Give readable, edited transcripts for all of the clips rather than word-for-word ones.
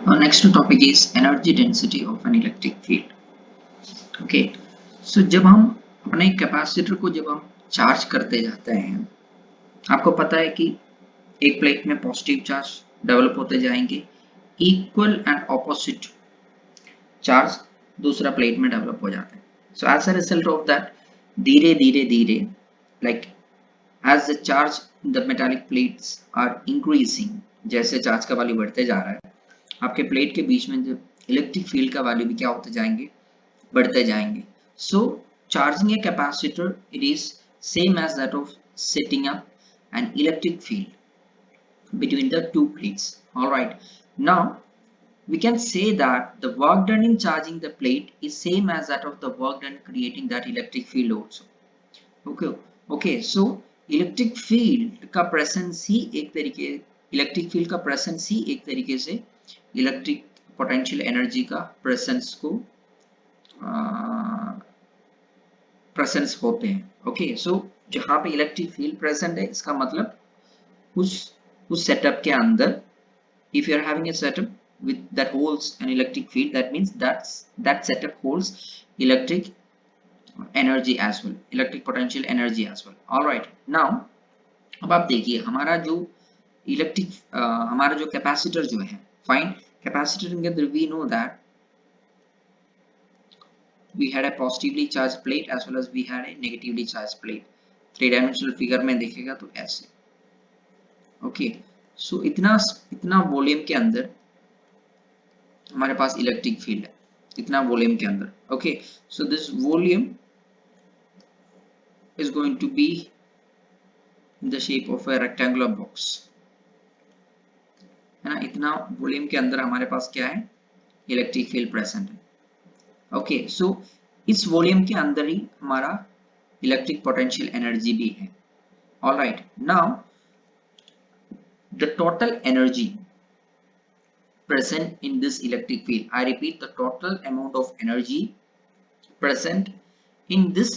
Our next topic is energy density of an electric field. Okay, so जब हम अपने capacitor को जब हम चार्ज करते जाते हैं, आपको पता है कि एक प्लेट में पॉजिटिव चार्ज डेवलप होते जाएंगे, इक्वल एंड ऑपोजिट चार्ज दूसरा प्लेट में डेवलप हो जाता है. So as a result of that धीरे धीरे धीरे like as the charge the metallic plates are increasing, जैसे चार्ज का वैल्यू बढ़ते जा रहा है आपके प्लेट के बीच में जो इलेक्ट्रिक फील्ड का वैल्यू भी क्या होते जाएंगे, बढ़ते जाएंगे. So charging a capacitor it is same as that of setting up an electric field between the two plates. All right, now we can say that the work done in charging the plate is same as that of the work done creating that electric field also. Okay, so electric field का presence ही एक तरीके electric field का presence ही एक तरीके से electric potential energy का presence को presence होते हैं. ओके, सो जहां पे इलेक्ट्रिक फील्ड प्रेजेंट है इसका मतलब उस सेटअप के अंदर if you are having a setup with that holds an electric field, that means that setup holds electric energy as well, electric potential energy as well. All right, now अब आप देखिए हमारा जो हमारा जो कैपेसिटर जो है, फाइन कैपेसिटर के अंदर we know that we had a positively charged plate as well as we had a negatively charged plate. 3 dimensional figure में देखेगा तो ऐसे. ओके, सो इतना वॉल्यूम के अंदर हमारे पास इलेक्ट्रिक फील्ड है, इतना वॉल्यूम के अंदर. Okay, so this volume is going to be in the shape of a rectangular box, है ना. इतना वॉल्यूम के अंदर हमारे पास क्या है, इलेक्ट्रिक फील्ड प्रेजेंट है. ओके, सो इस वॉल्यूम के अंदर ही हमारा इलेक्ट्रिक पोटेंशियल एनर्जी भी है. All right, now the total energy present in this electric field, I repeat, the total amount of energy present in this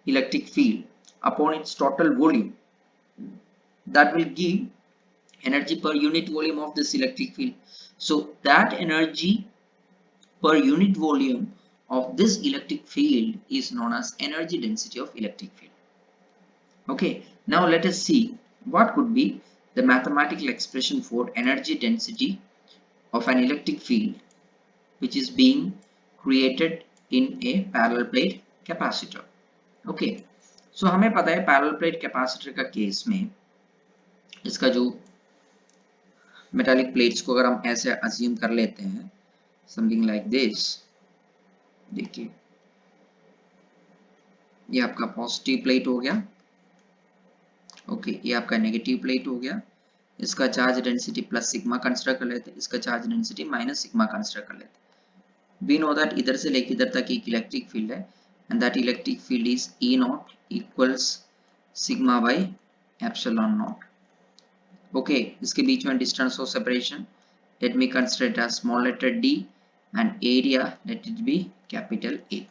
electric field upon its total volume, that will give energy per unit volume of this electric field. So that energy per unit volume of this electric field is known as energy density of electric field. Okay, now let us see what could be the mathematical expression for energy density of an electric field which is being created in a parallel plate capacitor. Okay, so हमें पता है parallel plate capacitor का case में इसका जो metallic plates को अगर हम ऐसे अज्यूम कर लेते हैं समथिंग लाइक दिस, देखिए ये आपका पॉजिटिव प्लेट हो गया. ओके, ये आपका नेगेटिव प्लेट हो गया. इसका charge density plus sigma consider कर लेते हैं, इसका charge density minus sigma consider कर लेते हैं. वी नो दैट इधर से लेके इधर तक एक इलेक्ट्रिक फील्ड है and that electric field is E not equals sigma by epsilon not. Okay, इसके बीच में distance of separation let me consider it as small letter d and area let it be capital A.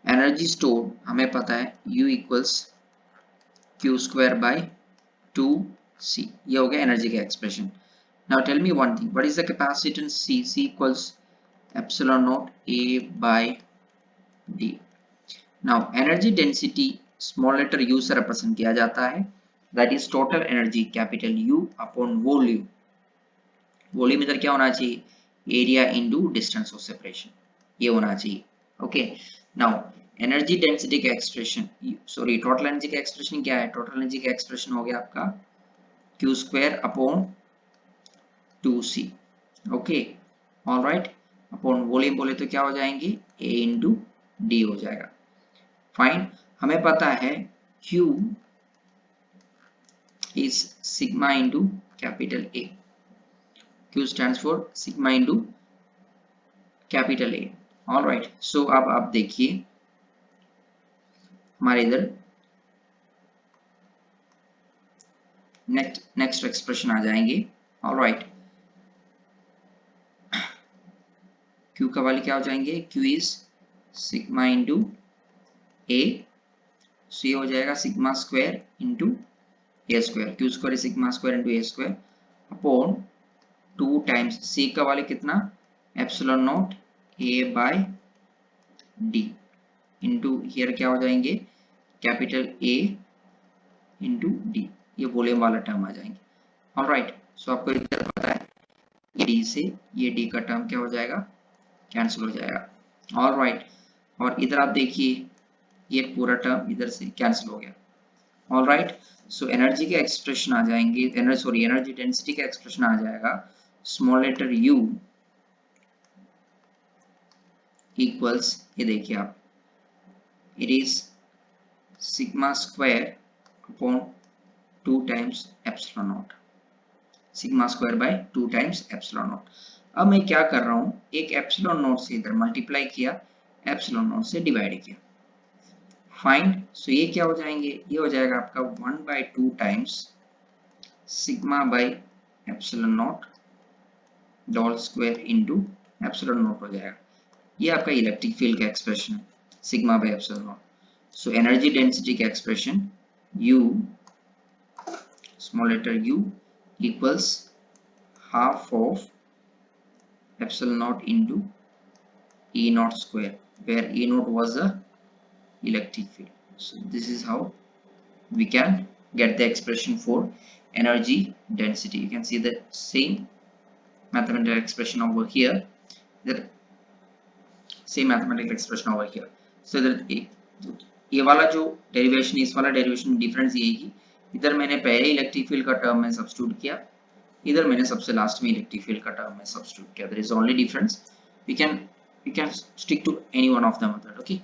Energy store हमें पता है U equals q square by 2c. ये हो गया energy का expression. Now tell me one thing, what is the capacitance C? C equals epsilon not A by D. Now energy density small letter u से represent किया जाता है, that is total energy capital U upon volume. Volume इधर क्या होना चाहिए, area into distance of separation, ये होना चाहिए. ओके, नाउ एनर्जी डेंसिटी का एक्सप्रेशन, सॉरी टोटल एनर्जी का एक्सप्रेशन क्या है, टोटल एनर्जी का एक्सप्रेशन हो गया आपका q square upon 2c. Okay, all right, upon volume बोले तो क्या हो जाएंगे, a इंटू डी हो जाएगा. फाइन, हमें पता है q is sigma into capital A. q stands for sigma into capital A. All right, so अब आप देखिए हमारे इधर नेक्स्ट एक्सप्रेशन आ जाएंगे. ऑल राइट, q का वैल्यू क्या हो जाएंगे, q is sigma into A, so ये हो जाएगा sigma square into A square. q square is sigma square into A square upon 2 times C का वाले कितना epsilon naught A by D into here क्या हो जाएंगे कैपिटल ए इंटू डी, ये वॉल्यूम वाला टर्म आ जाएंगे। ऑलराइट, सो आपको इधर पता है ये डी से ये डी का टर्म क्या हो जाएगा कैंसिल हो जाएगा। ऑलराइट, और इधर आप देखिए ये पूरा टर्म इधर से कैंसिल हो गया। ऑलराइट, सो एनर्जी के एक्सप्रेशन आ जाएंगे, एनर्जी डेंसिटी का एक्सप्रेशन आ जाएगा स्मॉल लेटर u इक्वल्स, ये देखिए आप, it is sigma square upon 2 times epsilon not, sigma square by 2 times epsilon not. अब मैं क्या कर रहा हूं, एक एप्सिलॉन नॉट से इधर मल्टीप्लाई किया, एप्सिलॉन नॉट से डिवाइड किया, फाइंड, सो ये क्या हो जाएंगे, ये हो जाएगा आपका 1/2 times sigma by epsilon naught whole square into epsilon naught हो जाएगा। ये आपका इलेक्ट्रिक फील्ड का एक्सप्रेशन है sigma by epsilon naught. So energy density का expression U small letter u equals half of epsilon naught into E naught square, where E naught was the electric field. So this is how we can get the expression for energy density. You can see the same mathematical expression over here, the same mathematical expression over here. So that ये वाला जो derivation, इस वाला derivation difference ये है कि इधर मैंने पहले इलेक्ट्रिक फील्ड का टर्म में सब्स्टिट्यूट किया, इधर मैंने सबसे लास्ट में इलेक्ट्रिक फील्ड का टर्म में सब्स्टिट्यूट किया। There is only difference, we can stick to any one of the method, okay।